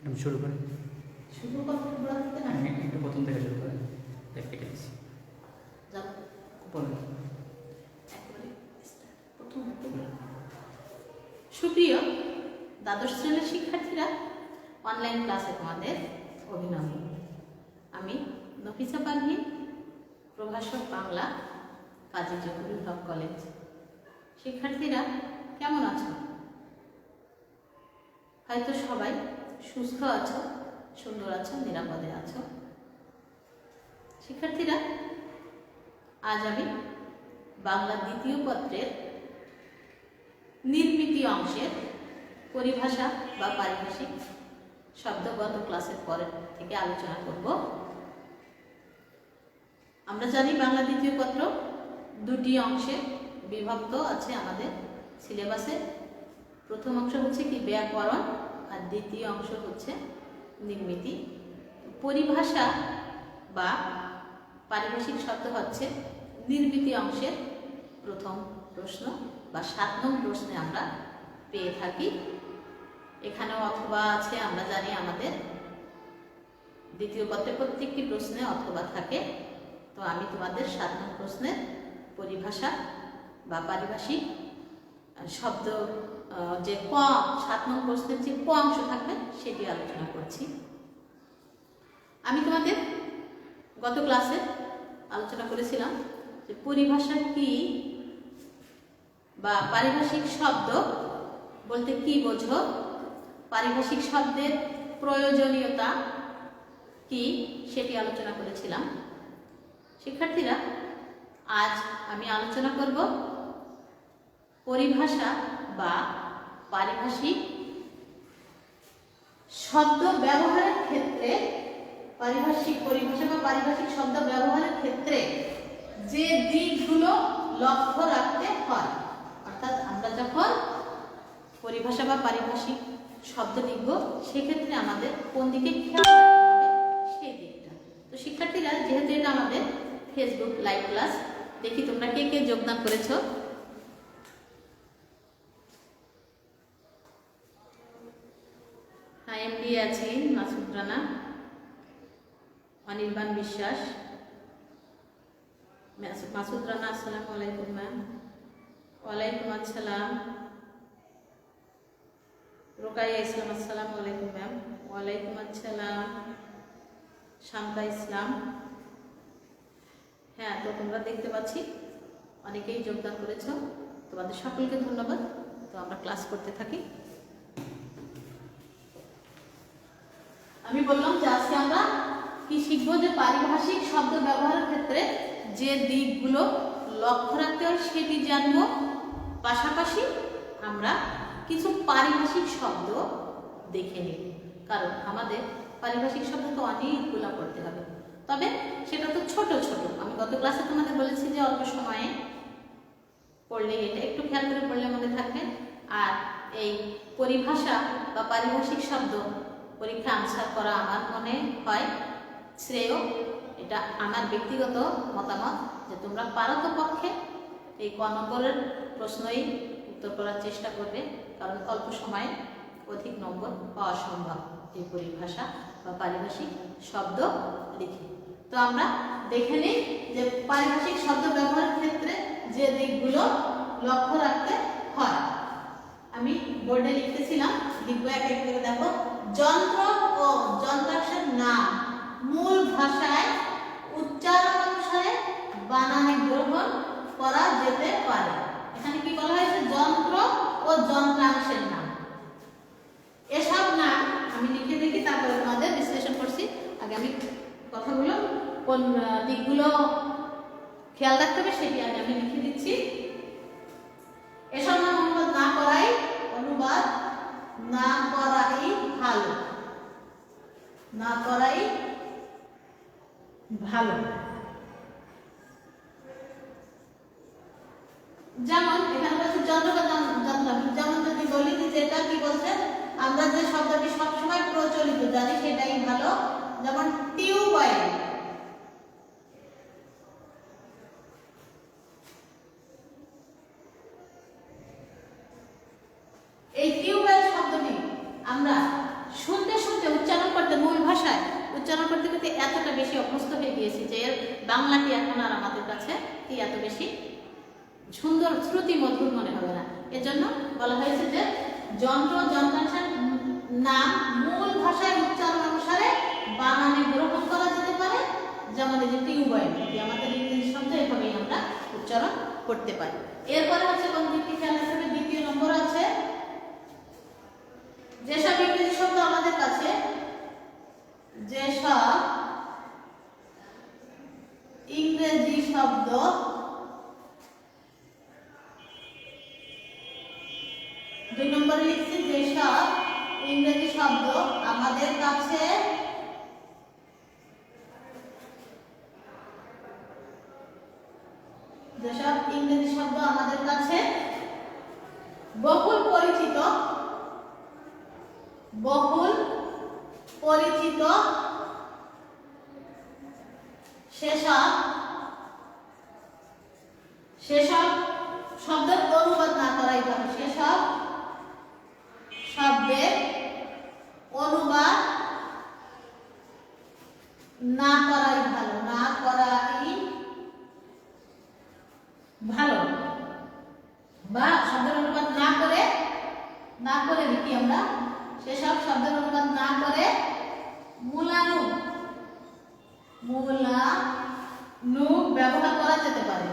আমি শুরু করি। শুরু করতে বলতে না আমি একটু প্রথম থেকে শুরু করি। দেখতে গেছি যাও বলেন। একবারে স্টার্ট প্রথম থেকে। সুপ্রিয় দ্বাদশ শ্রেণীর শিক্ষার্থীরা, অনলাইন ক্লাসে তোমাদের অভিনন্দন। আমি নফিসা পারভিন, প্রভাষক বাংলা, কাজী জহুরুল হক কলেজ। শিক্ষার্থীরা কেমন আছো? হয়তো সবাই সুস্থ আছো, সুন্দর আছো, নিরাপদে আছো। শিক্ষার্থীরা, আজ আমি বাংলা দ্বিতীয় পত্রের নির্মিতি অংশের পরিভাষা বা পারিভাষিক শব্দগত ক্লাসের পরের থেকে আলোচনা করব। আমরা জানি বাংলা দ্বিতীয় পত্র দুটি অংশে বিভক্ত আছে আমাদের সিলেবাসে। প্রথম অংশ হচ্ছে কি ব্যাকরণ, আর দ্বিতীয় অংশ হচ্ছে নির্মিতি। পরিভাষা বা পারিভাষিক শব্দ হচ্ছে নির্মিতি অংশের প্রথম প্রশ্ন বা 7 নং প্রশ্নে আমরা পেয়ে থাকি। এখানেও অথবা আছে, আমরা জানি আমাদের দ্বিতীয় পত্রে প্রত্যেকটি প্রশ্নে অথবা থাকে। তো আমি তোমাদের 7 নং প্রশ্নের পরিভাষা বা পারিভাষিক শব্দ যে 7 নং প্রশ্নের যে ক অংশ থাকবে সেটি আলোচনা করছি। আমি তোমাদের গত ক্লাসে আলোচনা করেছিলাম যে পরিভাষা কি বা পারিভাষিক শব্দ বলতে কি বোঝো, পারিভাষিক শব্দের প্রয়োজনীয়তা কি সেটি আলোচনা করেছিলাম। শিক্ষার্থীরা, আজ আমি আলোচনা করব পরিভাষা বা পারিভাষিক শব্দ ব্যবহারের ক্ষেত্রে, পরিভাষা বা পারিভাষিক শব্দ ব্যবহারের ক্ষেত্রে যে দিকগুলো লক্ষ্য রাখতে হয়। অর্থাৎ আমরা যখন পরিভাষা বা পারিভাষিক শব্দ লিখব সেক্ষেত্রে আমাদের কোন দিকে খেয়াল রাখতে হবে সেই দিকটা। তো শিক্ষার্থীরা, যেহেতু এটা আমাদের ফেসবুক লাইভ ক্লাস, দেখি তোমরা কে কে যোগদান করেছো। এমডি আছে মাসুদ রানা, অনির্বাণ বিশ্বাস, মাসুদ রানা আসসালামু আলাইকুম ম্যাম। ওয়ালাইকুম আসসালাম। রোকাইয়া ইসলাম আসসালামু আলাইকুম ম্যাম। ওয়ালাইকুম আসসালাম। শান্তা ইসলাম। হ্যাঁ, তো তোমরা দেখতে পাচ্ছি অনেকেই যোগদান করেছো, তোমাদের সকলকে ধন্যবাদ। তো আমরা ক্লাস করতে থাকি। আমি বললাম যে আজকে আমরা কি শিখবো, যে পারিভাষিক শব্দ ব্যবহারের ক্ষেত্রে যে দিকগুলো লক্ষ্য রাখতে হয় সেটি জানবো। পাশাপাশি আমরা কিছু পারিভাষিক শব্দ দেখে নিব, কারণ আমাদের পারিভাষিক শব্দ তো অনেকগুলো পড়তে হবে, তবে সেটা তো ছোট ছোট। আমি গত ক্লাসে তোমাদের বলেছি যে অল্প সময়ে পড়লে, এটা একটু খেয়াল করে পড়লে মনে থাকবে। আর এই পরিভাষা বা পারিভাষিক শব্দ পরীক্ষা আনসার করা আমার মনে হয় শ্রেয়। এটা আমার ব্যক্তিগত মতামত যে তোমরা পারতপক্ষে এই ক নম্বরের প্রশ্নই উত্তর করার চেষ্টা করবে, কারণ অল্প সময়ে অধিক নম্বর পাওয়া সম্ভব এই পরিভাষা বা পারিভাষিক শব্দ লিখে। তো আমরা দেখে নিই যে পারিভাষিক শব্দ ব্যবহারের ক্ষেত্রে যে দিকগুলো লক্ষ্য রাখতে হয়। আমি বোর্ডে লিখতেছিলাম, লিখবো এক এক করে। দেখো, যন্ত্র ও যন্ত্রাংশের নাম মূল ভাষায় উচ্চারণ অনুসারে বানানে গ্রহণ করা যেতে পারে। এখানে কি বলা হয়েছে? যন্ত্র ও যন্ত্রাংশের নাম। এসব নাম আমি লিখে দেখি, তারপরে তোমাদের বিশ্লেষণ করছি। আগে আমি কথাগুলো কোন দিকগুলো খেয়াল রাখতে হবে সেটি আগে আমি লিখে দিচ্ছি। এসব নাম অনুবাদ না করাই ভালো, না করাই ভালো। যেমন এখানে বলছে যন্ত্র বা যন্ত্রাংশ। যেমন যদি বলি যে এটা কি বলছে, আমরা যে শব্দটি সবসময় প্রচলিত জানি সেটাই ভালো। যেমন টিউবওয়েল, এই টিউবওয়েল শব্দটি আমরা শুনতে শুনতে মূল ভাষায় উচ্চারণ করতে করতে এতটা বেশি অভ্যস্ত হয়ে গিয়েছি যে এর বাংলাটি এখন আর আমাদের কাছে কি এত বেশি সুন্দর শ্রুতি মধুর মনে হবে না। এজন্য বলা হয়েছে যে যন্ত্রাংশের নাম মূল ভাষায় উচ্চারণ অনুসারে বানানে গ্রহণ করা যেতে পারে, যেমন এই যে টিউবওয়েল, আমাদের ইংরেজি শব্দ এভাবেই আমরা উচ্চারণ করতে পারি। এরপরে হচ্ছে কোন দিকটি খেয়াল রাখতে হবে, দ্বিতীয় নম্বর আছে যেসব ইংরেজি শব্দ আমাদের কাছে যেসব ইংরেজি শব্দ দুই নম্বরে লিখছি যেসব ইংরেজি শব্দ আমাদের কাছে বহুল পরিচিত সেসব শব্দের অনুবাদ না করাই ভালো। সেসব শব্দের অনুবাদ না করাই ভালো, না করাই ভালো। বা শব্দের অনুবাদ না করে লিখি আমরা, সেসব শব্দের অনুবাদ না করে মূলানুগ ব্যবহার করা যেতে পারে।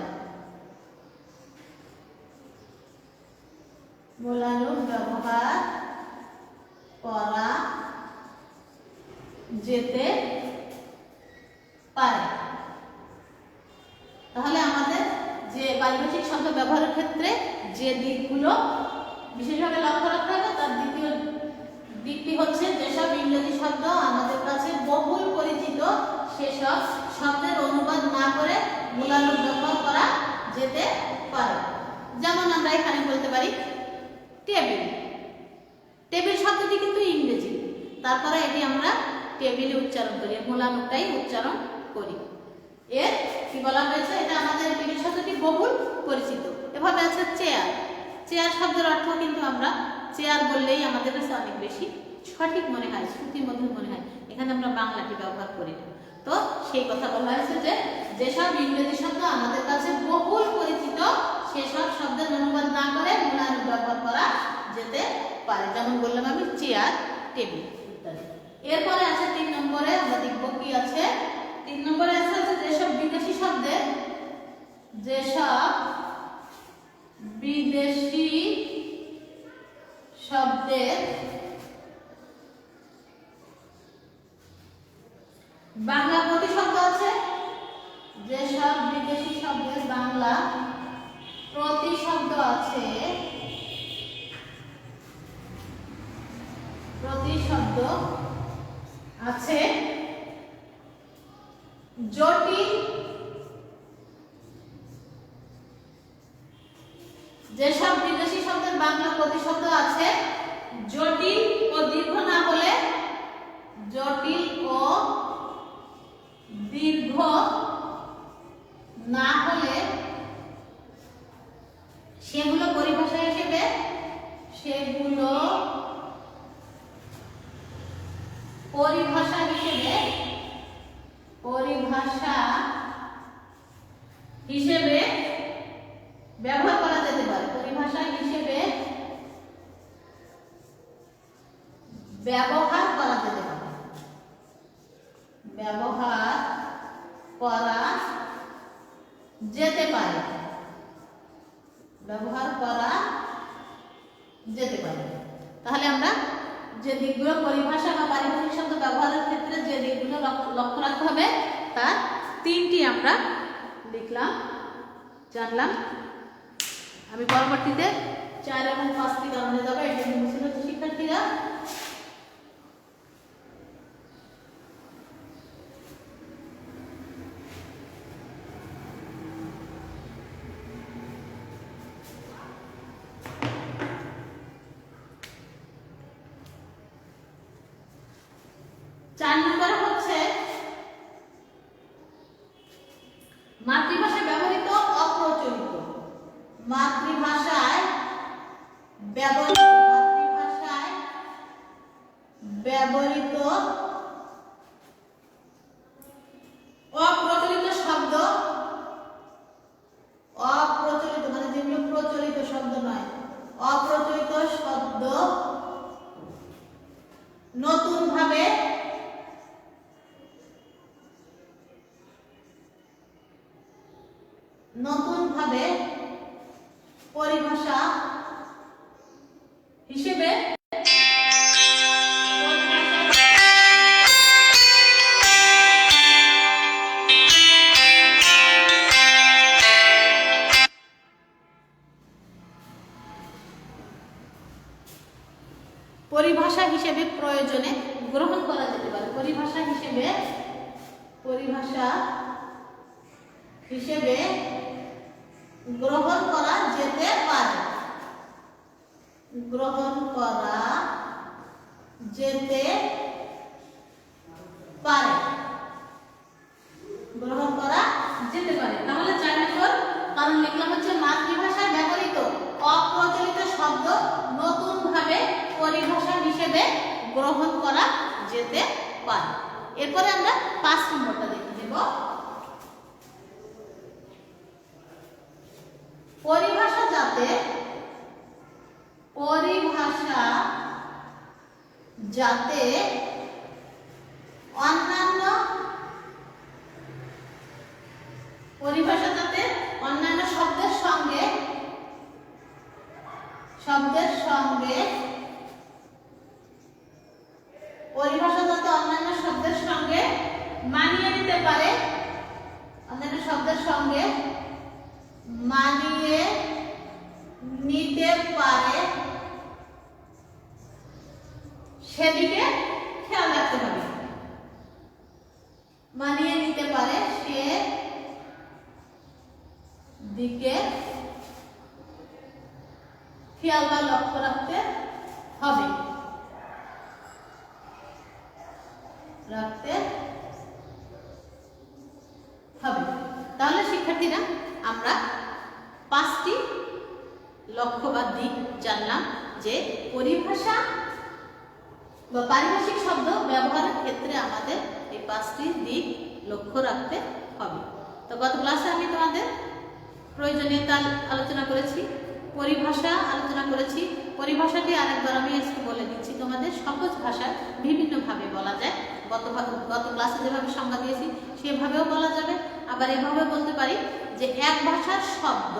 মূলানুগ ব্যবহার করা যেতে পারে। তাহলে আমাদের যে পারিভাষিক শব্দ ব্যবহারের ক্ষেত্রে যে দিকগুলো বিশেষভাবে লক্ষ্য রাখতে হবে, তার দ্বিতীয় দিকটি হচ্ছে যেসব ইংরেজি শব্দ আমাদের কাছে বহুল পরিচিত সেসব শব্দের অনুবাদ না করে মূলানুগ ব্যবহার করা যেতে পারে। যেমন আমরা এখানে বলতে পারি টেবিল। টেবিল শব্দটি কিন্তু ইংরেজি, তারপরে এটি আমরা টেবিলে উচ্চারণ করি, মূলানুগটাই উচ্চারণ করি। এর কি বলা হয়েছে, এটা আমাদের টেবিল শব্দটি বহুল পরিচিত। এভাবে আছে চেয়ার। চেয়ার শব্দের অর্থ কিন্তু আমরা চেয়ার বললেই আমাদের কাছে অনেক বেশি সঠিক মনে হয়, শ্রুতি মধুর মনে হয়। এখানে আমরা বাংলাটি ব্যবহার করি না। তো সেই কথা বলা হয়েছে যে যেসব ইংরেজি শব্দ আমাদের কাছে বহুল পরিচিত সেসব শব্দের অনুবাদ না করে মূলানুগ ব্যবহার করা যেতে পারে। যেমন বললাম আমি চেয়ার, টেবিল ইত্যাদি। এরপরে আছে 3 নম্বরে, আমরা দেখব কি আছে। 3 নম্বরে আছে যেসব বিদেশি শব্দের বাংলা প্রতিশব্দ আছে। যেসব বিদেশি শব্দের বাংলা প্রতিশব্দ আছে, জটিল, যেসব বিদেশি শব্দের বাংলা প্রতিশব্দ আছে জটিল ও দীর্ঘ না হলে, সেগুলো পরিভাষা হিসেবে ব্যবহার করা যেতে পারে। পরিভাষা হিসেবে ব্যবহার করা যেতে পারে। তাহলে আমরা যে দিকগুলো পরিভাষা বা পারিভাষিক শব্দ ব্যবহারের ক্ষেত্রে যে দিকগুলো লক্ষ্য রাখতে হবে তার 3টি আমরা লিখলাম, জানলাম। আমি পরবর্তীতে 4 এবং 5টি কারণে যাবো। এটা বুঝতে শিক্ষার্থীরা মাতৃভাষায় ব্যবহৃত অপ্রচলিত। মাতৃভাষায় ব্যবহৃত নতুনভাবে পরিভাষা হিসেবে প্রয়োজনে গ্রহণ করা যেতে পারে। পরিভাষা হিসেবে গ্রহণ করা যেতে পারে। তাহলে 4 নম্বর কারণ লিখলাম হচ্ছে মাতৃভাষায় ব্যবহৃত অপ্রচলিত শব্দ নতুনভাবে পরিভাষা হিসেবে গ্রহণ করা যেতে পারে। এরপরে আমরা 5 নম্বরটা দেখে নেব। পরিভাষা যাতে অন্যান্য শব্দের সঙ্গে মানিয়ে নিতে পারে, সেদিকে খেয়াল রাখতে হবে। মানিয়ে নিতে পারে সেদিকে খেয়াল বা লক্ষ্য রাখতে হবে। তাহলে শিক্ষার্থীরা আমরা 5টি লক্ষ্য বা দিক জানলাম যে পরিভাষা বা পারিভাষিক শব্দ ব্যবহারের ক্ষেত্রে আমাদের এই 5টি দিক লক্ষ্য রাখতে হবে। তো গত ক্লাসে আমি তোমাদের প্রয়োজনীয়তা আলোচনা করেছি, পরিভাষা আলোচনা করেছি। পরিভাষাটি আরেকবার আমি আজকে বলে দিচ্ছি তোমাদের, সহজ ভাষায় বিভিন্নভাবে বলা যায়। গত ক্লাসে যেভাবে সংজ্ঞা দিয়েছি সেভাবেও বলা যাবে, আবার এভাবে বলতে পারি যে এক ভাষার শব্দ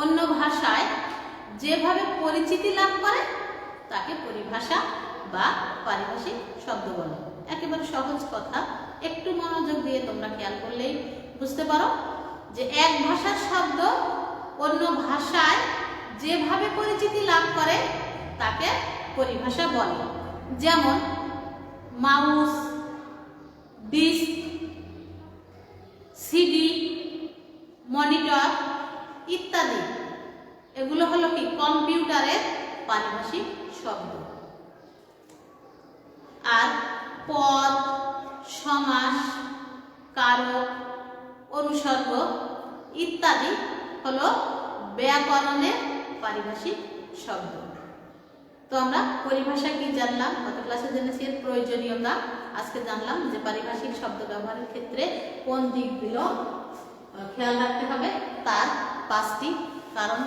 অন্য ভাষায় যেভাবে পরিচিতি লাভ করে তাকে পরিভাষা বা পারিভাষিক শব্দ বলে। একেবারে সহজ কথা, একটু মনোযোগ দিয়ে তোমরা খেয়াল করলেই বুঝতে পারো যে এক ভাষার শব্দ অন্য ভাষায় যেভাবে পরিচিতি লাভ করে তাকে পরিভাষা বলে। যেমন মাউস, ডিস্ক, সিডি, মনিটর ইত্যাদি, এগুলো হলো কি কম্পিউটারের পারিভাষিক শব্দ। আর পদ, সমাস, কারক, অনুসর্গ ইত্যাদি হলো ব্যাকরণের পারিভাষিক শব্দ। তো আমরা পরিভাষা কি জানলাম, গত ক্লাসে জেনেছি এর প্রয়োজনীয়তা। আজকে জানলাম যে পারিভাষিক শব্দ ব্যবহারের ক্ষেত্রে কোন দিকগুলো খেয়াল রাখতে হবে, তার 5টি কারণ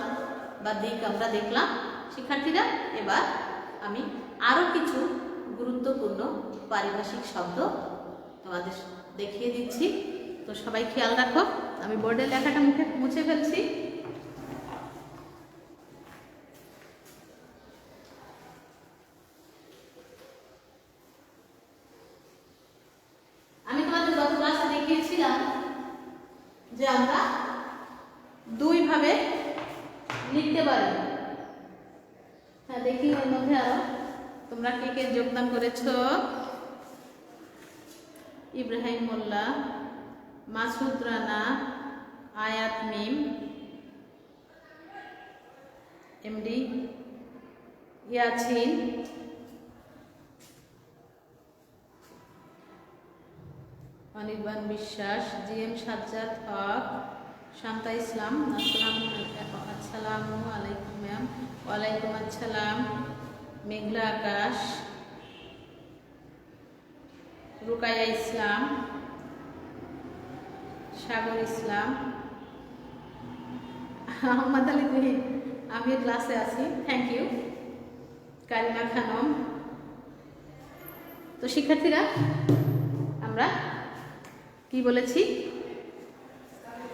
বা দিক আমরা দেখলাম। শিক্ষার্থীরা এবার আমি আরো কিছু গুরুত্বপূর্ণ পারিভাষিক শব্দ তোমাদের দেখিয়ে দিচ্ছি। তো সবাই খেয়াল রাখো, আমি বোর্ডের লেখাটা মুছে ফেলছি। আমি তোমাদের গত ক্লাসে দেখিয়েছিলাম যে আমরা 2 ভাবে লিখতে পারি। হ্যাঁ, দেখি এর মধ্যে আরো তোমরা কে কে যোগদান করেছো। ইব্রাহিম মোল্লা, মাসুদ রানা, আয়াত মিম, এমডি ইয়াছিন, অনির্বাণ বিশ্বাস, জিএম সাজ্জাদ হক, শান্তা ইসলাম, আসসালামু আলাইকুম ম্যাম। ওয়ালাইকুম আসসালাম। মেঘলা আকাশ, রুকায়া ইসলাম, সাগর ইসলাম, আহমদ আলী তুহিন, আমি ক্লাসে আছি, থ্যাংক ইউ। কারিমা খানম, তো শিক্ষার্থীরা, আমরা কি বলেছি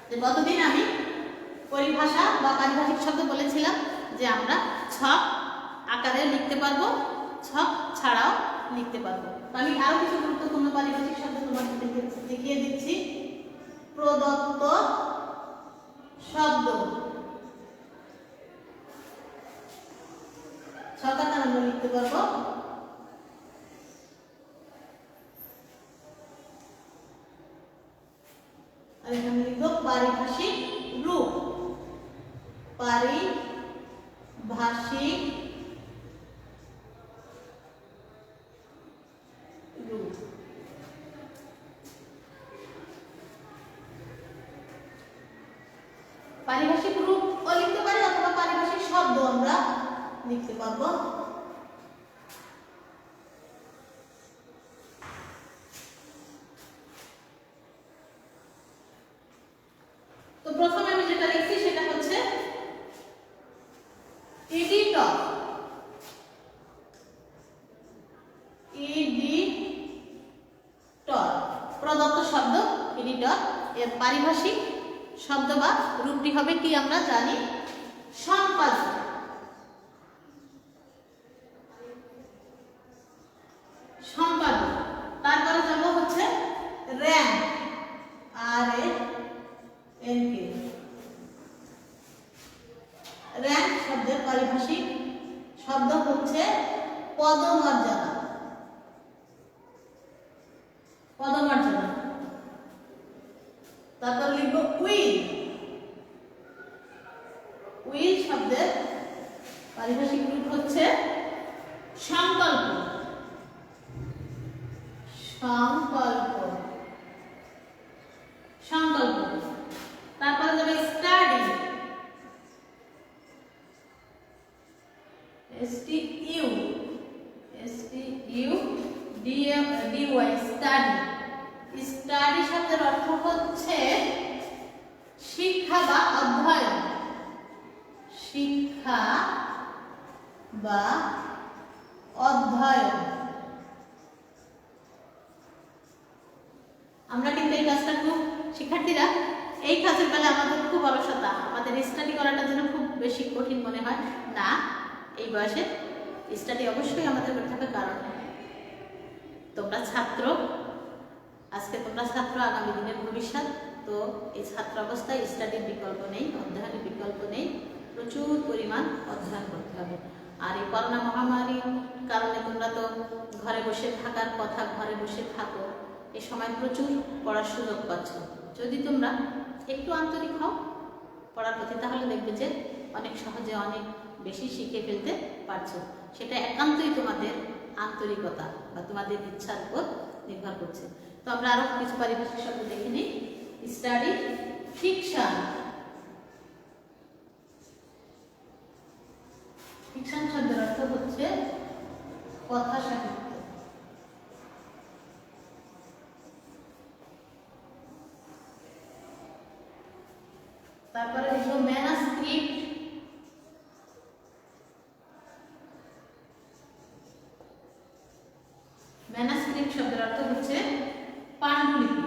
যে গতদিন আমি পরিভাষা বা পারিভাষিক শব্দ বলেছিলাম যে আমরা ছক আকারে লিখতে পারবো, ছক ছাড়াও লিখতে পারবো। তো আমি আরো কিছু গুরুত্বপূর্ণ পারিভাষিক শব্দ তোমাদের দেখিয়ে দিচ্ছি। প্রদত্ত শব্দ ছক আকারে আমরা লিখতে পারবো। আর এখানে লিখবো পারিভাষিক রূপ। পারিভাষিক রূপ। পারিভাষিক রূপ ও লিখতে পারি অথবা পারিভাষিক শব্দ আমরা লিখতে পারবো। তো প্রথমে আমি যেটা লিখছি সেটা হচ্ছে এডিটর। এডিটর প্রদত্ত শব্দ এডিটর। এর পারিভাষিক শব্দ বা রূপটি হবে কি আমরা জানি, সম্পাদক। সম্পাদক। তারপরে যাব হচ্ছে র‍্যাঙ্ক। RANK। র‍্যাঙ্ক শব্দের পারিভাষিক শব্দ হচ্ছে পদমর্যাদা। পদমর্যাদা। তারপর লিখব উইল। উইল শব্দের পারিভাষিক রূপ হচ্ছে সংকল্প। সংকল্প। সংকল্প। তারপরে যাবে স্টাডি। STUDY study. স্টাডি শব্দের অর্থ হচ্ছে শিক্ষা বা অধ্যয়ন। শিক্ষা বা অধ্যয়ন। আমরা কিন্তু এই কাজটা খুব, শিক্ষার্থীরা এই কাজের বেলা আমাদের খুব অলসতা, আমাদের স্টাডি করাটা যেন খুব বেশি কঠিন মনে হয় না। এই বয়সে স্টাডি অবশ্যই আমাদের করতে হবে, কারণ তোমরা ছাত্র, আজকে তোমরা ছাত্র, আগামী দিনের ভবিষ্যৎ। তো এই ছাত্র অবস্থায় স্টাডির বিকল্প নেই, অধ্যয়নের বিকল্প নেই, প্রচুর পরিমাণ অধ্যয়ন করতে হবে। আর এই করোনা মহামারীর কারণে তোমরা তো ঘরে বসে থাকার কথা, ঘরে বসে থাকো, এই সময় প্রচুর পড়ার সুযোগ পাচ্ছ। যদি তোমরা একটু আন্তরিক হও পড়ার প্রতি, তাহলে দেখবে যে অনেক সহজে অনেক বেশি শিখে ফেলতে পারছো। সেটা একান্তই তোমাদের আন্তরিকতা বা তোমাদের ইচ্ছার উপর নির্ভর করছে। তো আমরা আরো কিছু পারিভাষিক শব্দ দেখে নিই। স্টাডি। ফিকশন। ফিকশন শব্দের অর্থ হচ্ছে কথা সাহিত্য। তারপরে লিখব ম্যানাস্ক্রিপ্ট। ম্যানাস্ক্রিপ্ট শব্দের অর্থ হচ্ছে পান্ডুলিপি।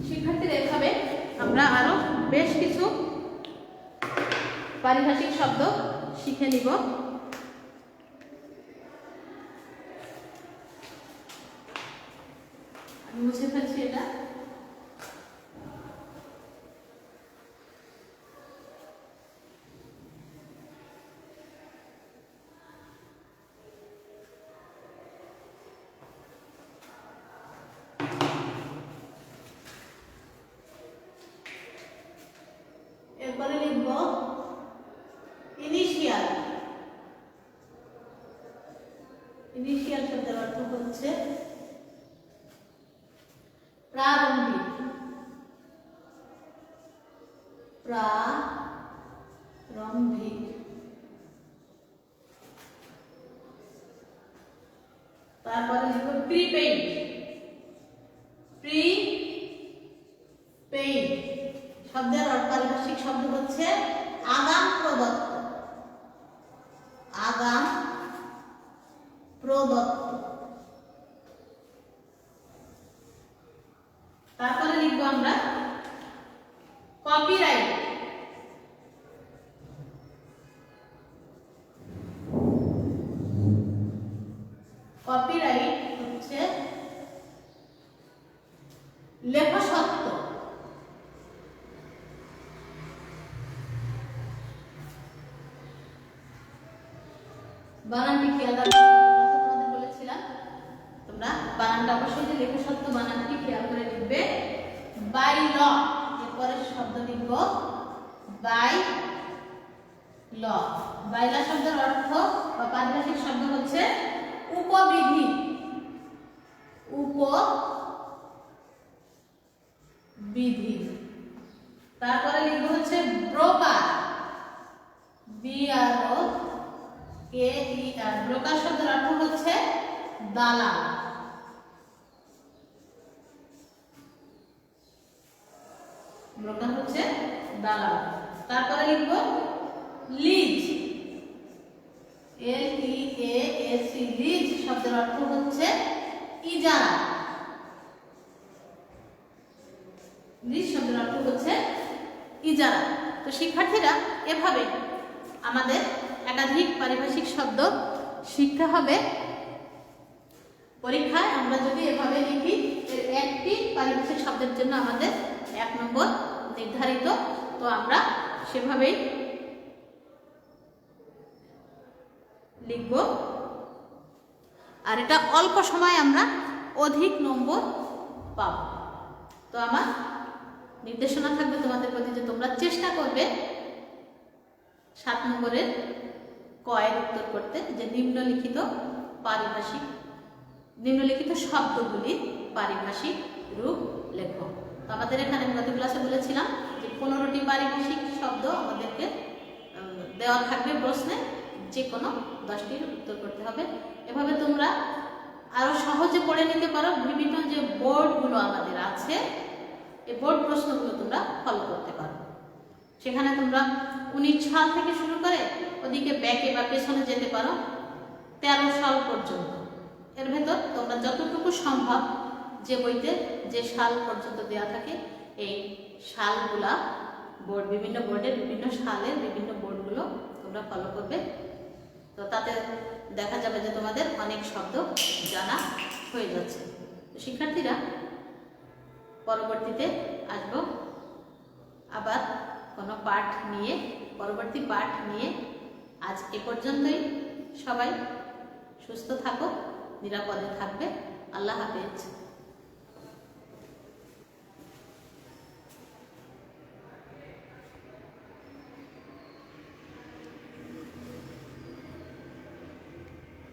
শিক্ষার্থীরা, এভাবে আমরা আরো বেশ কিছু পারিভাষিক শব্দ শিখে নিব। আমি মুছে ফেলছি এটা। এরপরে লিখব ইনিশিয়াল। ইনিশিয়াল শব্দের অর্থ হচ্ছে প্রারম্ভিক। প্রারম্ভিক। তারপরে লিখব প্রিপেইড। প্রিপেইড শব্দের পারিভাষিক শব্দ হচ্ছে আগাম প্রদত্ত। বানানটি খেয়াল রাখবে। তোমাদের বলেছিলাম তোমরা বানানটা অবশ্যই যে লেখা সত্য বানানটি খেয়াল করে লিখবে। বাই ল, এরপরে শব্দ লিখব বাই ল। বাই ল শব্দের অর্থ বা পারিভাষিক শব্দ হচ্ছে উপবিধি। উপবিধি। তারপরে লিখব হচ্ছে ব্রোকার, BROKER। ব্রোকার শব্দের অর্থ হচ্ছে দালাল। ব্রোকার হচ্ছে দালাল। তারপরে লিখব লিজ, LEASE। লিজ শব্দের অর্থ হচ্ছে ইজারা। লিজ শব্দের অর্থ হচ্ছে ইজারা। তো শিক্ষার্থীরা এভাবে আমাদের একাধিক পারিভাষিক শব্দ শিখতে হবে। পরীক্ষায় আমরা যদি এভাবে লিখি, একটি পারিভাষিক শব্দের জন্য আমাদের 1 নম্বর নির্ধারিত। তো আমরা সেভাবেই লিখব। আর এটা অল্প সময় আমরা অধিক নম্বর পাব। তো আমার নির্দেশনা থাকবে তোমাদের প্রতি যে তোমরা চেষ্টা করবে 7 নম্বরের ক এর উত্তর করতে, যে নিম্নলিখিত শব্দগুলির পারিভাষিক রূপ লেখো। তো আমাদের এখানে গত ক্লাসে বলেছিলাম যে 15টি পারিভাষিক শব্দ আমাদেরকে দেওয়া থাকবে প্রশ্নে, যে কোনো 10টির উত্তর করতে হবে। এভাবে তোমরা আরো সহজে পড়ে নিতে পারো। বিভিন্ন যে বোর্ডগুলো আমাদের আছে, এই বোর্ড প্রশ্নগুলো তোমরা ফলো করতে পারো। সেখানে তোমরা 19 সাল থেকে শুরু করে ওদিকে ব্যাকে বা পেছনে যেতে পারো 13 সাল পর্যন্ত। এর ভেতর তোমরা যতটুকু সম্ভব যে বইতে যে সাল পর্যন্ত দেওয়া থাকে, এই সালগুলা বিভিন্ন বোর্ডের বিভিন্ন সালের বিভিন্ন বোর্ডগুলো তোমরা ফলো করবে। তো তাতে দেখা যাবে যে তোমাদের অনেক শব্দ জানা হয়ে যাচ্ছে। তো শিক্ষার্থীরা, পরবর্তীতে আসবো আবার কোনো পাঠ নিয়ে, পরবর্তী পাঠ নিয়ে। আজ এ পর্যন্তই। সবাই সুস্থ থাকো, নিরাপদে থাকবে। আল্লাহ হাফেজ।